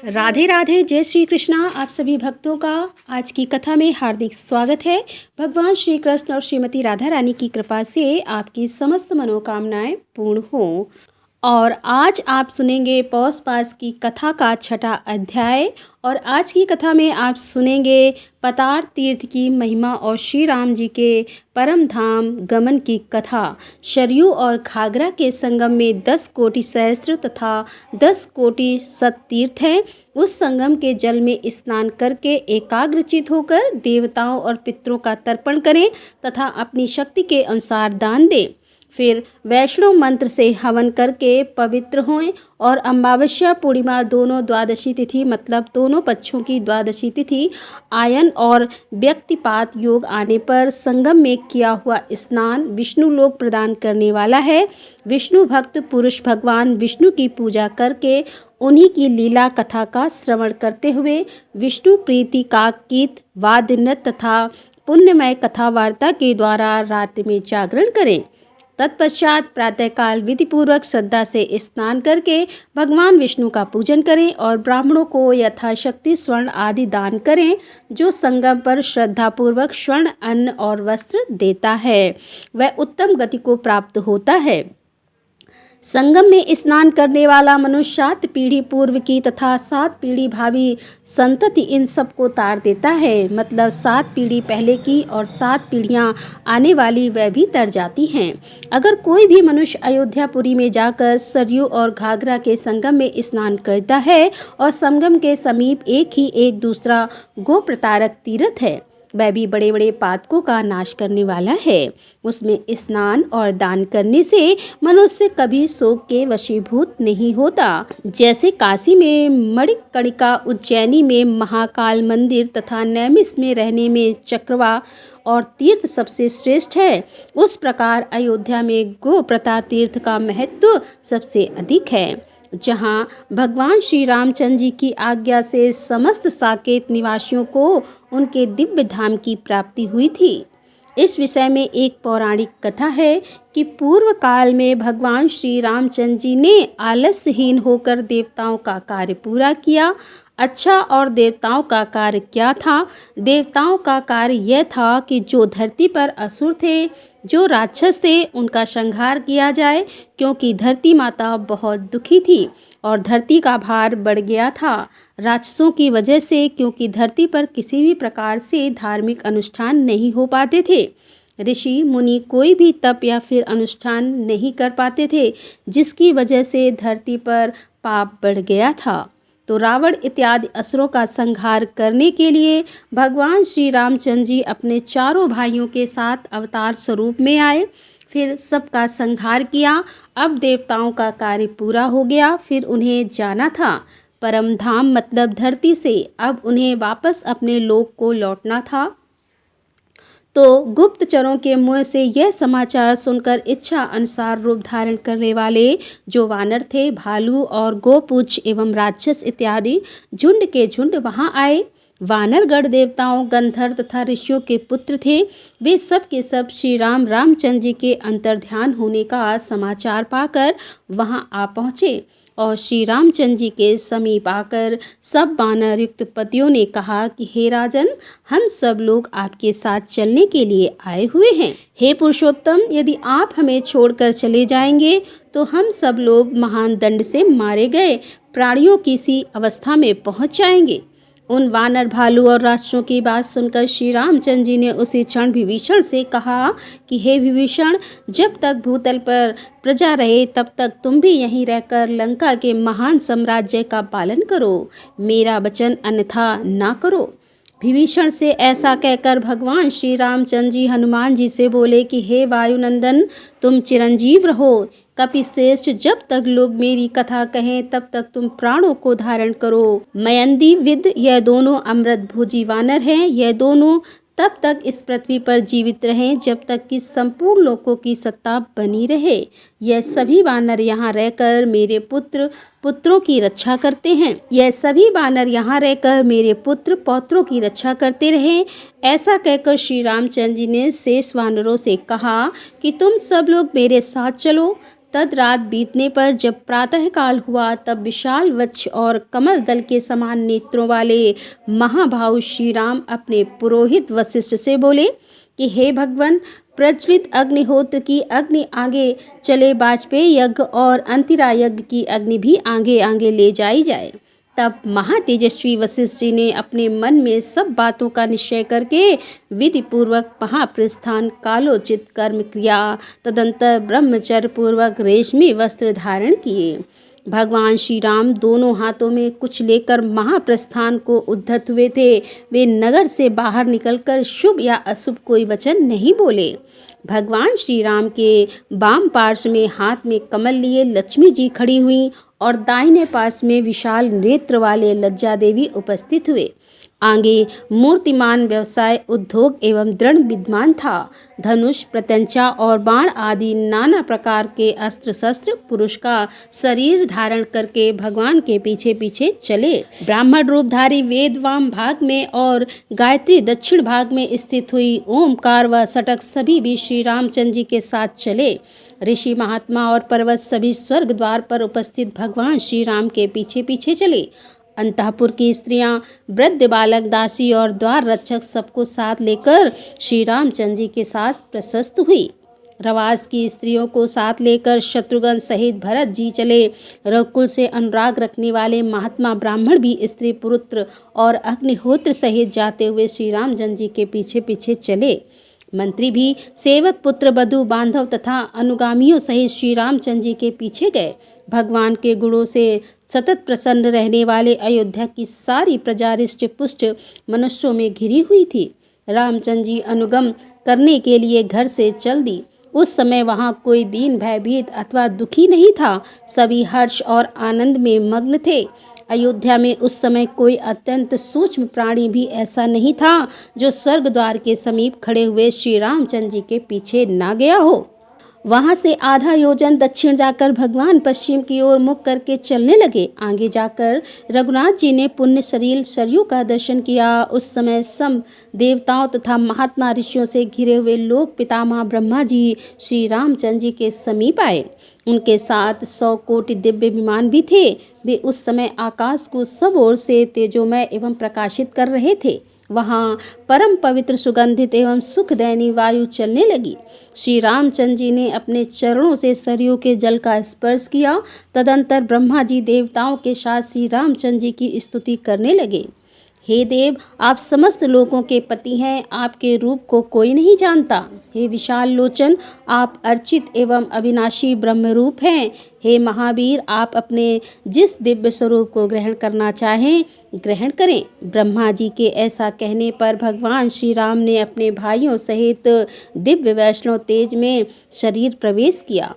राधे राधे, जय श्री कृष्णा। आप सभी भक्तों का आज की कथा में हार्दिक स्वागत है। भगवान श्री कृष्ण और श्रीमती राधा रानी की कृपा से आपकी समस्त मनोकामनाएं पूर्ण हों। और आज आप सुनेंगे पौष पास की कथा का छठा अध्याय। और आज की कथा में आप सुनेंगे पतार तीर्थ की महिमा और श्री राम जी के परम धाम गमन की कथा। सरयू और घाघरा के संगम में 10 कोटि सहस्त्र तथा 10 कोटि सत तीर्थ हैं। उस संगम के जल में स्नान करके एकाग्रचित होकर देवताओं और पितरों का तर्पण करें तथा अपनी शक्ति के अनुसार दान दें। फिर वैष्णव मंत्र से हवन करके पवित्र हों और अमावस्या पूर्णिमा दोनों द्वादशी तिथि मतलब दोनों पक्षों की द्वादशी तिथि आयन और व्यक्तिपात योग आने पर संगम में किया हुआ स्नान विष्णु लोक प्रदान करने वाला है। विष्णु भक्त पुरुष भगवान विष्णु की पूजा करके उन्हीं की लीला कथा का श्रवण करते हुए विष्णु प्रीति का गीत वाद्य नृत्य तथा पुण्यमय कथा वार्ता के द्वारा रात में जागरण करें। तत्पश्चात प्रातःकाल विधिपूर्वक श्रद्धा से स्नान करके भगवान विष्णु का पूजन करें और ब्राह्मणों को यथाशक्ति स्वर्ण आदि दान करें। जो संगम पर श्रद्धापूर्वक स्वर्ण अन्न और वस्त्र देता है वह उत्तम गति को प्राप्त होता है। संगम में स्नान करने वाला मनुष्य 7 पीढ़ी पूर्व की तथा 7 पीढ़ी भावी संतति इन सब को तार देता है। मतलब 7 पीढ़ी पहले की और 7 पीढ़ियां आने वाली वह भी तर जाती हैं। अगर कोई भी मनुष्य अयोध्यापुरी में जाकर सरयू और घाघरा के संगम में स्नान करता है और संगम के समीप एक दूसरा गो प्रतारक तीर्थ है, वह भी बड़े बड़े पातकों का नाश करने वाला है। उसमें स्नान और दान करने से मनुष्य कभी शोक के वशीभूत नहीं होता। जैसे काशी में मणिकर्णिका, उज्जैनी में महाकाल मंदिर तथा नैमिष में रहने में चक्रवा और तीर्थ सबसे श्रेष्ठ है, उस प्रकार अयोध्या में गोप्रता तीर्थ का महत्व सबसे अधिक है। जहाँ भगवान श्री रामचंद्र जी की आज्ञा से समस्त साकेत निवासियों को उनके दिव्य धाम की प्राप्ति हुई थी। इस विषय में एक पौराणिक कथा है कि पूर्व काल में भगवान श्री रामचंद्र जी ने आलस्यहीन होकर देवताओं का कार्य पूरा किया। अच्छा, और देवताओं का कार्य क्या था? देवताओं का कार्य यह था कि जो धरती पर असुर थे, जो राक्षस थे, उनका संहार किया जाए, क्योंकि धरती माता बहुत दुखी थी और धरती का भार बढ़ गया था राक्षसों की वजह से, क्योंकि धरती पर किसी भी प्रकार से धार्मिक अनुष्ठान नहीं हो पाते थे। ऋषि मुनि कोई भी तप या फिर अनुष्ठान नहीं कर पाते थे, जिसकी वजह से धरती पर पाप बढ़ गया था। तो रावण इत्यादि असुरों का संहार करने के लिए भगवान श्री रामचंद्र जी अपने चारों भाइयों के साथ अवतार स्वरूप में आए। फिर सबका संहार किया। अब देवताओं का कार्य पूरा हो गया। फिर उन्हें जाना था परम धाम मतलब धरती से। अब उन्हें वापस अपने लोक को लौटना था। तो गुप्तचरों के मुंह से यह समाचार सुनकर इच्छा अनुसार रूप धारण करने वाले जो वानर थे, भालू और गोपूछ एवं राक्षस इत्यादि झुंड के झुंड वहां आए। वानरगढ़ देवताओं, गंधर्व तथा ऋषियों के पुत्र थे। वे सब के सब श्री रामचंद्र जी के अंतर्ध्यान होने का समाचार पाकर वहां आ पहुँचे और श्री रामचंद्र जी के समीप आकर सब वानर युक्त पतियों ने कहा कि हे राजन, हम सब लोग आपके साथ चलने के लिए आए हुए हैं। हे पुरुषोत्तम, यदि आप हमें छोड़कर चले जाएंगे तो हम सब लोग महान दंड से मारे गए प्राणियों की सी अवस्था में पहुंच जाएंगे। उन वानर, भालू और राक्षसों की बात सुनकर श्री रामचंद्र जी ने उसी क्षण विभीषण से कहा कि हे विभीषण, जब तक भूतल पर प्रजा रहे तब तक तुम भी यहीं रहकर लंका के महान साम्राज्य का पालन करो, मेरा वचन अन्यथा ना करो। विभीषण से ऐसा कहकर भगवान श्री रामचंद्र जी हनुमान जी से बोले कि हे वायुनंदन, तुम चिरंजीव रहो। कपिश्रेष्ठ, जब तक लोग मेरी कथा कहें तब तक तुम प्राणों को धारण करो। मयंदी विद, यह दोनों अमृत भोजी वानर हैं। यह दोनों तब तक इस पृथ्वी पर जीवित रहें जब तक कि संपूर्ण लोकों की सत्ता बनी रहे। यह सभी वानर यहाँ रहकर मेरे पुत्रों की रक्षा करते हैं। यह सभी वानर यहाँ रहकर मेरे पुत्र पौत्रों की रक्षा करते रहे। ऐसा कहकर श्री रामचंद्र जी ने शेष वानरों से कहा कि तुम सब लोग मेरे साथ चलो। तद रात बीतने पर जब प्रातःकाल हुआ, तब विशाल वक्ष और कमल दल के समान नेत्रों वाले महाभाव श्री राम अपने पुरोहित वशिष्ठ से बोले कि हे भगवान, प्रज्वलित अग्निहोत्र की अग्नि आगे चले, वाजपेयी यज्ञ और अंतिरा यज्ञ की अग्नि भी आगे आगे ले जाई जाए। तब महातेजस्वी वशिष्ठ जी ने अपने मन में सब बातों का निश्चय करके विधि पूर्वक महाप्रस्थान कालोचित कर्म किया। तदंतर ब्रह्मचर्य पूर्वक रेशमी वस्त्र धारण किए। भगवान श्री राम दोनों हाथों में कुछ लेकर महाप्रस्थान को उद्धत हुए थे। वे नगर से बाहर निकलकर शुभ या अशुभ कोई वचन नहीं बोले। भगवान श्री राम के वाम पार्श्व में हाथ में कमल लिए लक्ष्मी जी खड़ी हुई और दाहिने पास में विशाल नेत्र वाले लज्जा देवी उपस्थित हुए। आगे मूर्तिमान व्यवसाय उद्योग एवं दृढ़ विद्यमान था। धनुष, प्रत्यंचा और बाण आदि नाना प्रकार के अस्त्र शस्त्र पुरुष का शरीर धारण करके भगवान के पीछे पीछे चले। ब्राह्मण रूपधारी वेद वाम भाग में और गायत्री दक्षिण भाग में स्थित हुई। ओमकार व सटक सभी भी श्री रामचंद्र जी के साथ चले। ऋषि महात्मा और पर्वत सभी स्वर्ग द्वार पर उपस्थित भगवान श्री राम के पीछे पीछे चले। अंतःपुर की स्त्रियां, वृद्ध बालक, दासी और द्वार रक्षक सबको साथ लेकर श्री रामचंद्र जी के साथ प्रशस्त हुई। रवास की स्त्रियों को साथ लेकर शत्रुघ्न सहित भरत जी चले। रघुकुल से अनुराग रखने वाले महात्मा ब्राह्मण भी स्त्री पुत्र और अग्निहोत्र सहित जाते हुए श्री रामचंद्र जी के पीछे पीछे चले। मंत्री भी सेवक, पुत्र, बधु, बांधव तथा अनुगामियों सहित श्री रामचंद्र जी के पीछे गए। भगवान के गुणों से सतत प्रसन्न रहने वाले अयोध्या की सारी प्रजा हृष्ट पुष्ट मनुष्यों में घिरी हुई थी। रामचंद्र जी अनुगम करने के लिए घर से चल दी। उस समय वहाँ कोई दीन, भयभीत अथवा दुखी नहीं था। सभी हर्ष और आनंद में मग्न थे। अयोध्या में उस समय कोई अत्यंत सूक्ष्म प्राणी भी ऐसा नहीं था जो स्वर्ग द्वार के समीप खड़े हुए श्री रामचंद्र जी के पीछे ना गया हो। वहां से आधा योजन दक्षिण जाकर भगवान पश्चिम की ओर मुख करके चलने लगे। आगे जाकर रघुनाथ जी ने पुण्य शरीर सरयू का दर्शन किया। उस समय सम देवताओं तथा महात्मा ऋषियों से घिरे हुए लोक पितामह ब्रह्मा जी श्री रामचंद्र जी के समीप आए। उनके साथ 100 कोटि दिव्य विमान भी थे। वे उस समय आकाश को सब ओर से तेजोमय एवं प्रकाशित कर रहे थे। वहाँ परम पवित्र, सुगंधित एवं सुखदैनी वायु चलने लगी। श्री रामचंद्र जी ने अपने चरणों से सरयू के जल का स्पर्श किया। तदंतर ब्रह्मा जी देवताओं के साथ श्री रामचंद्र जी की स्तुति करने लगे। हे देव, आप समस्त लोगों के पति हैं। आपके रूप को कोई नहीं जानता। हे विशाल लोचन, आप अर्चित एवं अविनाशी ब्रह्मरूप हैं। हे महावीर, आप अपने जिस दिव्य स्वरूप को ग्रहण करना चाहें ग्रहण करें। ब्रह्मा जी के ऐसा कहने पर भगवान श्री राम ने अपने भाइयों सहित दिव्य वैष्णव तेज में शरीर प्रवेश किया।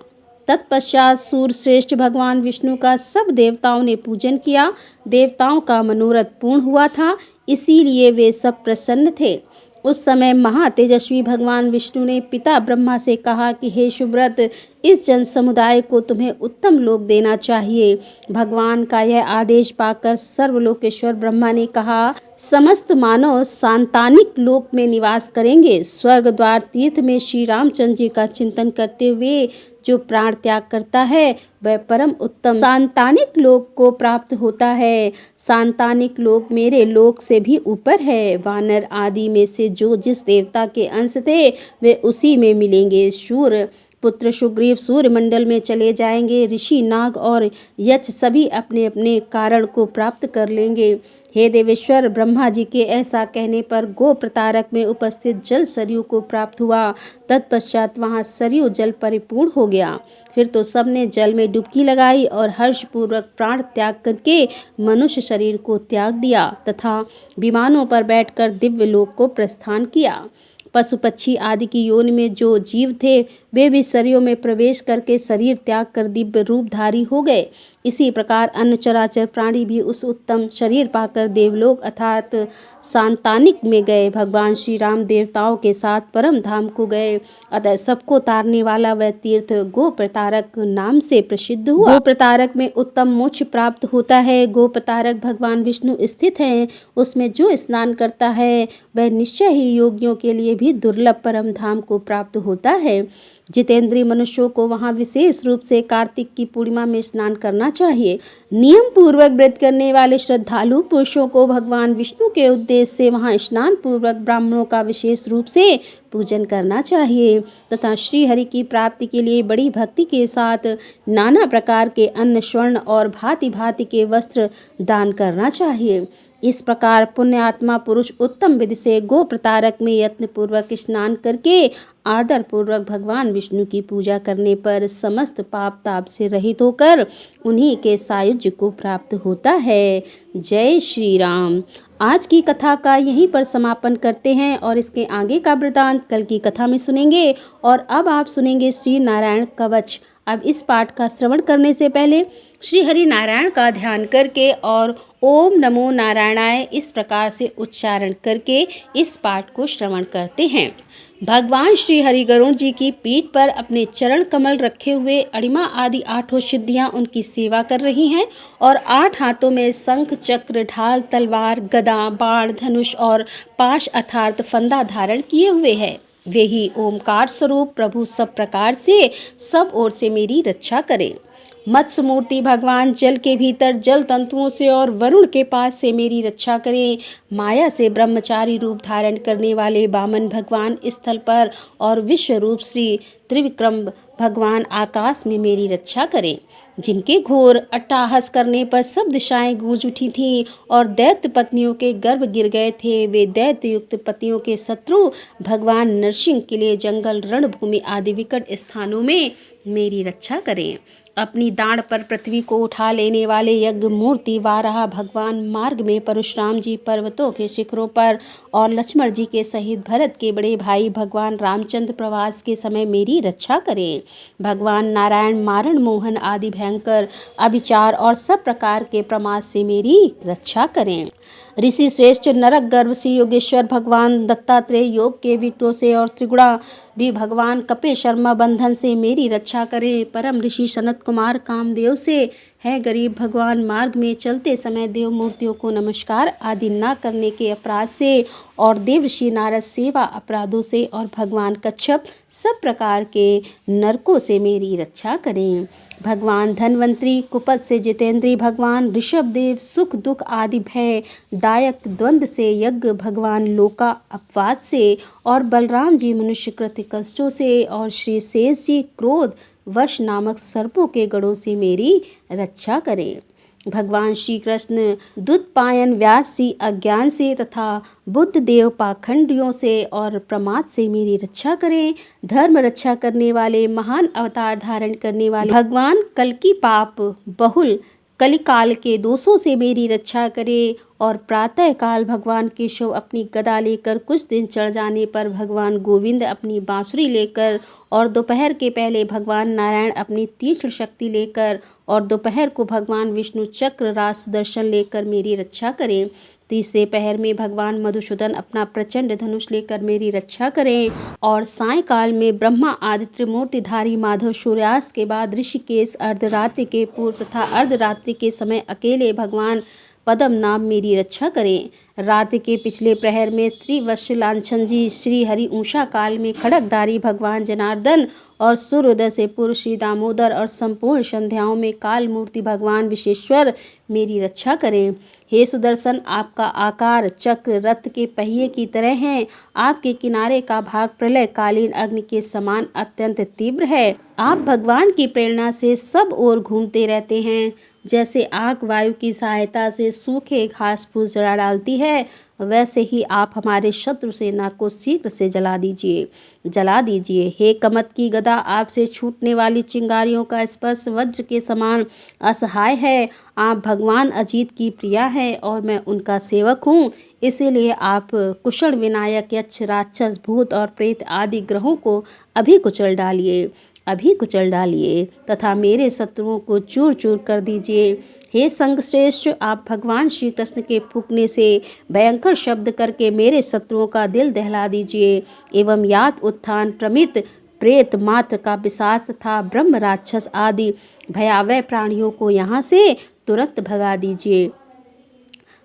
तत्पश्चात सूर्यश्रेष्ठ भगवान विष्णु का सब देवताओं ने पूजन किया। देवताओं का मनोरथ पूर्ण हुआ था, इसीलिए वे सब प्रसन्न थे। उस समय महातेजस्वी भगवान विष्णु ने पिता ब्रह्मा से कहा कि हे सुव्रत, इस जन समुदाय को तुम्हें उत्तम लोक देना चाहिए। भगवान का यह आदेश पाकर सर्वलोकेश्वर ब्रह्मा ने कहा, समस्त मानव सांतानिक लोक में निवास करेंगे। स्वर्ग द्वार तीर्थ में श्री रामचंद्र जी का चिंतन करते हुए जो प्राण त्याग करता है वह परम उत्तम सांतानिक लोक को प्राप्त होता है। सांतानिक लोक मेरे लोक से भी ऊपर है। वानर आदि में से जो जिस देवता के अंश थे वे उसी में मिलेंगे। शूर पुत्र सुग्रीव सूर्यमंडल में चले जाएंगे। ऋषि, नाग और यक्ष सभी अपने अपने कारण को प्राप्त कर लेंगे। हे देवेश्वर, ब्रह्मा जी के ऐसा कहने पर गो प्रतारक में उपस्थित जल सरयू को प्राप्त हुआ। तत्पश्चात वहाँ सरयू जल परिपूर्ण हो गया। फिर तो सबने जल में डुबकी लगाई और हर्षपूर्वक प्राण त्याग करके मनुष्य शरीर को त्याग दिया तथा विमानों पर बैठकर दिव्य लोक को प्रस्थान किया। पशु पक्षी आदि की योनि में जो जीव थे वे भी शरीरों में प्रवेश करके शरीर त्याग कर दिव्य रूपधारी हो गए। इसी प्रकार अन्य चराचर प्राणी भी उस उत्तम शरीर पाकर देवलोक अर्थात सांतानिक में गए। भगवान श्री राम देवताओं के साथ परम धाम को गए। अतः सबको तारने वाला वह तीर्थ गो प्रतारक नाम से प्रसिद्ध हुआ। गो प्रतारक में उत्तम मोक्ष प्राप्त होता है। गो प्रतारक भगवान विष्णु स्थित हैं। उसमें जो स्नान करता है वह निश्चय ही योगियों के लिए भी दुर्लभ परम धाम को प्राप्त होता है। जितेंद्रीय मनुष्यों को वहाँ विशेष रूप से कार्तिक की पूर्णिमा में स्नान करना चाहिए। नियम पूर्वक व्रत करने वाले श्रद्धालु पुरुषों को भगवान विष्णु के उद्देश्य से वहाँ स्नान पूर्वक ब्राह्मणों का विशेष रूप से पूजन करना चाहिए तथा श्री हरि की प्राप्ति के लिए बड़ी भक्ति के साथ नाना प्रकार के अन्न, स्वर्ण और भांति भांति के वस्त्र दान करना चाहिए। इस प्रकार पुण्यात्मा पुरुष उत्तम विधि से गो प्रतारक में यत्न पूर्वक स्नान करके आदर पूर्वक भगवान विष्णु की पूजा करने पर समस्त पाप ताप से रहित होकर उन्हीं के सायुज्य को प्राप्त होता है। जय श्री राम। आज की कथा का यहीं पर समापन करते हैं और इसके आगे का वृतांत कल की कथा में सुनेंगे। और अब आप सुनेंगे श्री नारायण कवच। अब इस पाठ का श्रवण करने से पहले श्री हरि नारायण का ध्यान करके और ओम नमो नारायणाय इस प्रकार से उच्चारण करके इस पाठ को श्रवण करते हैं। भगवान श्री हरि गरुड़ जी की पीठ पर अपने चरण कमल रखे हुए अणिमा आदि 8 सिद्धियां उनकी सेवा कर रही हैं और 8 हाथों में शंख, चक्र, ढाल, तलवार, गदा, बाण, धनुष और पाश अर्थात फंदा धारण किए हुए हैं। वे ही ओमकार स्वरूप प्रभु सब प्रकार से सब ओर से मेरी रक्षा करें। मत्स्य मूर्ति भगवान जल के भीतर जल तंतुओं से और वरुण के पास से मेरी रक्षा करें। माया से ब्रह्मचारी रूप धारण करने वाले वामन भगवान स्थल पर और विश्व रूप श्री त्रिविक्रम भगवान आकाश में मेरी रक्षा करें। जिनके घोर अट्टहास करने पर सब दिशाएं गूंज उठी थीं और दैत्य पत्नियों के गर्भ गिर गए थे, वे दैत्य युक्त पतियों के शत्रु भगवान नरसिंह के लिए जंगल, रणभूमि आदि विकट स्थानों में मेरी रक्षा करें। अपनी दाढ़ पर पृथ्वी को उठा लेने वाले यज्ञ मूर्ति वाराह भगवान मार्ग में परशुराम जी पर्वतों के शिखरों पर और लक्ष्मण जी के सहित भरत के बड़े भाई भगवान रामचंद्र प्रवास के समय मेरी रक्षा करें। भगवान नारायण मारण मोहन आदि भयंकर अभिचार और सब प्रकार के प्रमाद से मेरी रक्षा करें। ऋषि श्रेष्ठ नरक गर्भ से योगेश्वर भगवान दत्तात्रेय योग के विघ्नों से और त्रिगुणा भी भगवान कपिल शर्मा बंधन से मेरी रक्षा करें। परम ऋषि सनत कुमार कामदेव से है गरीब भगवान मार्ग में चलते समय देव मूर्तियों को नमस्कार आदि न करने के अपराध से और देवर्षि नारद सेवा अपराधों से और भगवान कच्छप सब प्रकार के नरकों से मेरी रक्षा करें। भगवान धन्वंतरी कुपत से जितेंद्रीय भगवान ऋषभ देव सुख दुख आदि भय दायक द्वंद्व से यज्ञ भगवान लोका अपवाद से और बलराम जी मनुष्य कृत कष्टों से और श्री शेष जी क्रोध वश नामक सर्पों के गढ़ों से मेरी रक्षा करें। भगवान श्री कृष्ण दुत्पायन व्यास जी अज्ञान से तथा बुद्ध देव पाखंडियों से और प्रमाद से मेरी रक्षा करें। धर्म रक्षा करने वाले महान अवतार धारण करने वाले भगवान कल्कि पाप बहुल कलिकाल के दोषों से मेरी रक्षा करें। और प्रातः काल भगवान केशव अपनी गदा लेकर कुछ दिन चढ़ जाने पर भगवान गोविंद अपनी बांसुरी लेकर और दोपहर के पहले भगवान नारायण अपनी तीक्ष्ण शक्ति लेकर और दोपहर को भगवान विष्णु चक्र राज सुदर्शन लेकर मेरी रक्षा करें। तीसरे पहर में भगवान मधुसूदन अपना प्रचंड धनुष लेकर मेरी रक्षा करें और सायंकाल में ब्रह्मा आदि त्रिमूर्तिधारी माधव सूर्यास्त के बाद ऋषिकेश अर्धरात्रि के पूर्व तथा अर्धरात्रि के समय अकेले भगवान पद्म नाम मेरी रक्षा करें। रात्रि के पिछले प्रहर में त्रिवत्स लांछन जी श्री हरि ऊषा काल में खड़गधारी भगवान जनार्दन और सूर्योदय से पूर्व श्री दामोदर और संपूर्ण संध्याओं में काल मूर्ति भगवान विश्वेश्वर मेरी रक्षा करें। हे सुदर्शन, आपका आकार चक्र रथ के पहिए की तरह है। आपके किनारे का भाग प्रलय कालीन अग्नि के समान अत्यंत तीव्र है। आप भगवान की प्रेरणा से सब ओर घूमते रहते हैं। जैसे आग वायु की सहायता से सूखे घास फूस जला डालती है, वैसे ही आप हमारे शत्रु सेना को शीघ्र से जला दीजिए। हे कमत की गदा, आपसे छूटने वाली चिंगारियों का स्पर्श वज्र के समान असहाय है। आप भगवान अजीत की प्रिया है और मैं उनका सेवक हूँ, इसीलिए आप कुशल विनायक यक्ष राक्षस भूत और प्रेत आदि ग्रहों को अभी कुचल डालिए। अभी कुचल डालिए तथा मेरे शत्रुओं को चूर चूर कर दीजिए। हे संघश्रेष्ठ, आप भगवान श्री कृष्ण के फूंकने से भयंकर शब्द करके मेरे शत्रुओं का दिल दहला दीजिए एवं यात उत्थान प्रमित प्रेत मात्र का पिशाच तथा ब्रह्म राक्षस आदि भयावह प्राणियों को यहाँ से तुरंत भगा दीजिए।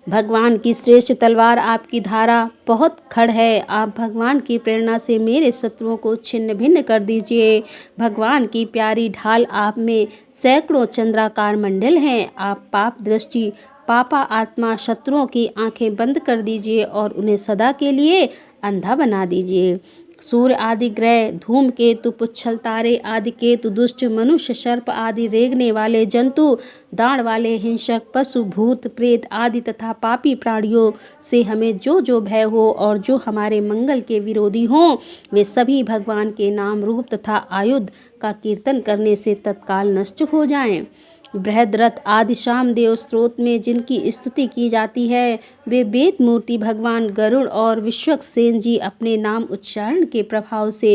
भगवान की श्रेष्ठ तलवार आपकी धारा बहुत खड़ है। आप भगवान की प्रेरणा से मेरे शत्रुओं को छिन्न भिन्न कर दीजिए। भगवान की प्यारी ढाल आप में सैकड़ों चंद्राकार मंडल हैं। आप पाप दृष्टि पापा आत्मा शत्रुओं की आंखें बंद कर दीजिए और उन्हें सदा के लिए अंधा बना दीजिए। सूर्य आदि ग्रह, धूमकेतु, पुच्छल तारे आदि केतु, दुष्ट मनुष्य, सर्प आदि रेंगने वाले जंतु, दाढ़ वाले हिंसक पशु, भूत प्रेत आदि तथा पापी प्राणियों से हमें जो जो भय हो और जो हमारे मंगल के विरोधी हों, वे सभी भगवान के नाम रूप तथा आयुध का कीर्तन करने से तत्काल नष्ट हो जाएं। बृहद्रथ आदि शामदेव स्त्रोत में जिनकी स्तुति की जाती है, वे वेद मूर्ति भगवान गरुड़ और विश्वक्सेन जी अपने नाम उच्चारण के प्रभाव से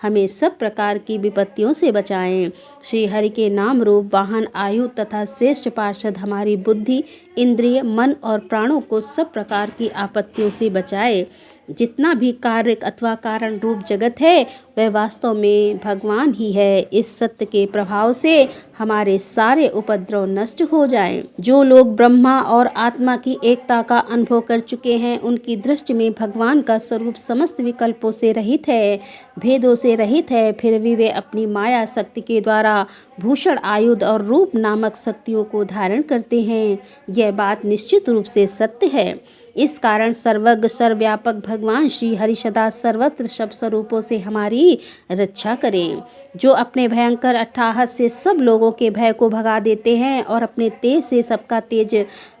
हमें सब प्रकार की विपत्तियों से बचाएं। श्री हरि के नाम रूप वाहन आयु तथा श्रेष्ठ पार्षद हमारी बुद्धि, इंद्रिय, मन और प्राणों को सब प्रकार की आपत्तियों से बचाए। जितना भी कार्य अथवा कारण रूप जगत है वह वास्तव में भगवान ही है। इस सत्य के प्रभाव से हमारे सारे उपद्रव नष्ट हो जाएं। जो लोग ब्रह्मा और आत्मा की एकता का अनुभव कर चुके हैं, उनकी दृष्टि में भगवान का स्वरूप समस्त विकल्पों से रहित है, भेदों से रहित है। फिर भी वे अपनी माया शक्ति के द्वारा भूषण, आयुध और रूप नामक शक्तियों को धारण करते हैं। यह बात निश्चित रूप से सत्य है। इस कारण सर्वज्ञ सर्वव्यापक भगवान श्री हरि सदा सर्वत्र सब स्वरूपों से हमारी रक्षा करें। जो अपने भयंकर अट्टहास से सब लोगों के भय को भगा देते हैं और अपने तेज से सबका तेज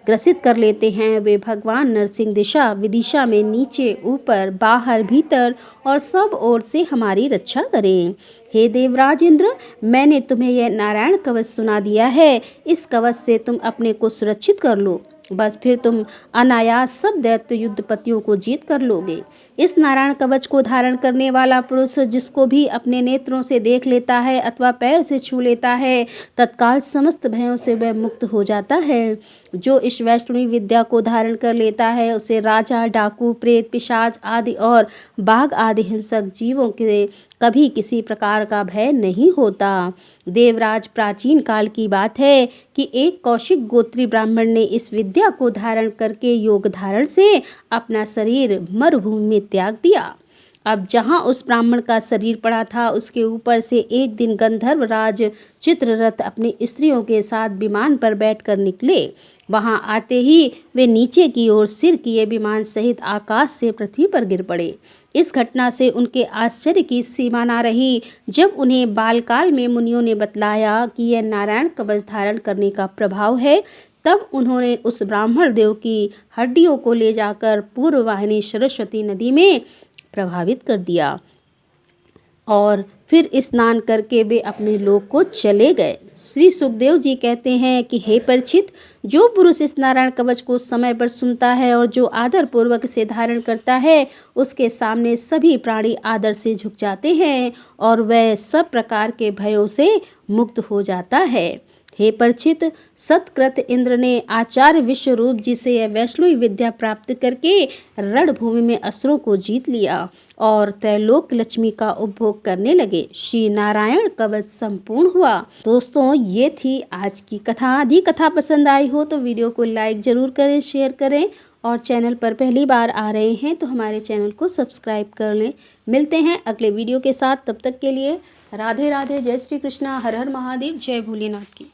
ग्रसित कर लेते हैं, वे भगवान नरसिंह दिशा विदिशा में नीचे ऊपर बाहर भीतर और सब ओर से हमारी रक्षा करें। हे देवराज इंद्र, मैंने तुम्हें यह नारायण कवच सुना दिया है। इस कवच से तुम अपने को सुरक्षित कर लो, बस फिर तुम अनायास सब दैत्य युद्धपतियों को जीत कर लोगे। इस नारायण कवच को धारण करने वाला पुरुष जिसको भी अपने नेत्रों से देख लेता है अथवा पैर से छू लेता है, तत्काल समस्त भयों से वह मुक्त हो जाता है। जो इस वैष्णवी विद्या को धारण कर लेता है, उसे राजा, डाकू, प्रेत, पिशाच आदि और बाघ आदि हिंसक जीवों के कभी किसी प्रकार का भय नहीं होता। देवराज, प्राचीन काल की बात है कि एक कौशिक गोत्री ब्राह्मण ने इस विद्या को धारण करके योग धारण से अपना शरीर मरुभूमि में त्याग दिया। अब जहाँ उस ब्राह्मण का शरीर पड़ा था, उसके ऊपर से एक दिन गंधर्व राज चित्ररथ अपनी स्त्रियों के साथ विमान पर बैठकर निकले। वहां आते ही वे नीचे की ओर सिर किए विमान सहित आकाश से पृथ्वी पर गिर पड़े। इस घटना से उनके आश्चर्य की सीमा न रही। जब उन्हें बालकाल में मुनियों ने बतलाया कि यह नारायण कवच धारण करने का प्रभाव है, तब उन्होंने उस ब्राह्मण देव की हड्डियों को ले जाकर पूर्व वाहिनी सरस्वती नदी में प्रभावित कर दिया और फिर स्नान करके वे अपने लोक को चले गए। श्री सुखदेव जी कहते हैं कि हे परीक्षित, जो पुरुष इस नारायण कवच को समय पर सुनता है और जो आदर पूर्वक से धारण करता है, उसके सामने सभी प्राणी आदर से झुक जाते हैं और वह सब प्रकार के भयों से मुक्त हो जाता है। हे परीक्षित, सतकृत इंद्र ने आचार्य विश्वरूप जी से यह वैष्णवी विद्या प्राप्त करके रणभूमि में असुरों को जीत लिया और त्रैलोक लक्ष्मी का उपभोग करने लगे। श्री नारायण कवच संपूर्ण हुआ। दोस्तों, ये थी आज की कथा। यदि कथा पसंद आई हो तो वीडियो को लाइक जरूर करें, शेयर करें और चैनल पर पहली बार आ रहे हैं तो हमारे चैनल को सब्सक्राइब कर लें। मिलते हैं अगले वीडियो के साथ। तब तक के लिए राधे राधे, जय श्री कृष्णा, हर हर महादेव, जय भोलेनाथ की।